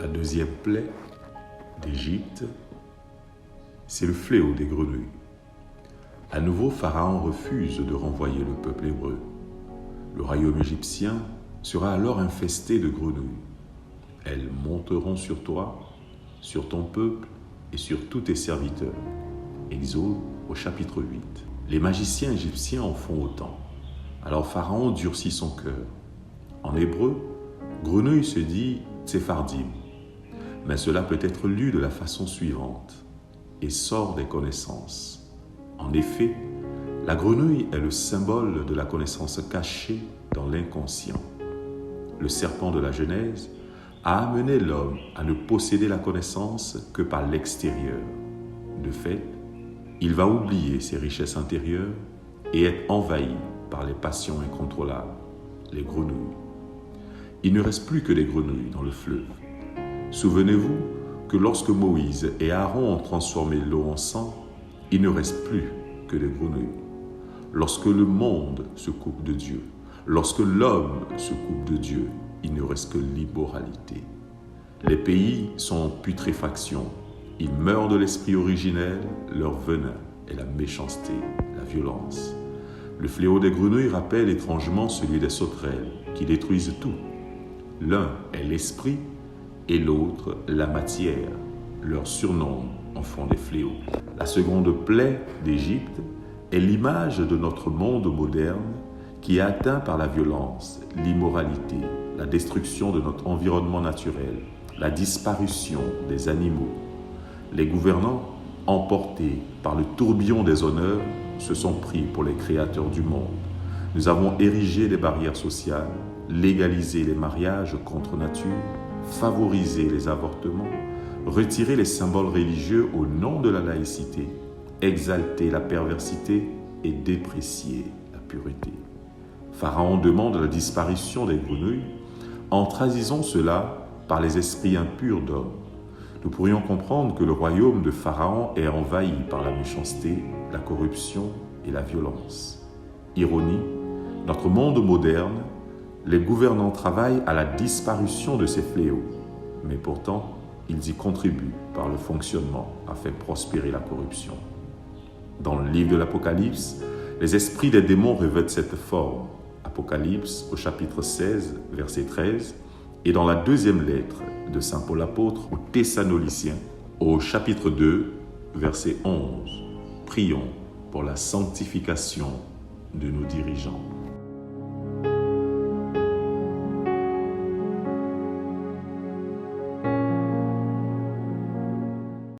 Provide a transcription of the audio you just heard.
La deuxième plaie d'Égypte, c'est le fléau des grenouilles. À nouveau, Pharaon refuse de renvoyer le peuple hébreu. Le royaume égyptien sera alors infesté de grenouilles. Elles monteront sur toi, sur ton peuple et sur tous tes serviteurs. Exode au chapitre 8. Les magiciens égyptiens en font autant. Alors Pharaon durcit son cœur. En hébreu, grenouille se dit tsephardim, mais cela peut être lu de la façon suivante: et sort des connaissances. En effet, la grenouille est le symbole de la connaissance cachée dans l'inconscient. Le serpent de la Genèse a amené l'homme à ne posséder la connaissance que par l'extérieur. De fait, il va oublier ses richesses intérieures et être envahi par les passions incontrôlables, les grenouilles. Il ne reste plus que des grenouilles dans le fleuve. Souvenez-vous que lorsque Moïse et Aaron ont transformé l'eau en sang, il ne reste plus que des grenouilles. Lorsque le monde se coupe de Dieu, lorsque l'homme se coupe de Dieu, il ne reste que l'immoralité. Les pays sont en putréfaction. Ils meurent de l'esprit originel, leur venin est la méchanceté, la violence. Le fléau des grenouilles rappelle étrangement celui des sauterelles, qui détruisent tout. L'un est l'esprit et l'autre la matière. Leurs surnoms en font des fléaux. La seconde plaie d'Égypte est l'image de notre monde moderne qui est atteint par la violence, l'immoralité, la destruction de notre environnement naturel, la disparition des animaux. Les gouvernants, emportés par le tourbillon des honneurs, se sont pris pour les créateurs du monde. Nous avons érigé des barrières sociales, légalisé les mariages contre nature, favorisé les avortements, retiré les symboles religieux au nom de la laïcité, exalté la perversité et déprécié la pureté. Pharaon demande la disparition des grenouilles en traduisant cela par les esprits impurs d'hommes. Nous pourrions comprendre que le royaume de Pharaon est envahi par la méchanceté, la corruption et la violence. Ironie, notre monde moderne, les gouvernants travaillent à la disparition de ces fléaux, mais pourtant, ils y contribuent par le fonctionnement à faire prospérer la corruption. Dans le livre de l'Apocalypse, les esprits des démons revêtent cette forme. Apocalypse au chapitre 16, verset 13, et dans la deuxième lettre de saint Paul apôtre aux Thessaloniciens, au chapitre 2, verset 11. Prions pour la sanctification de nos dirigeants.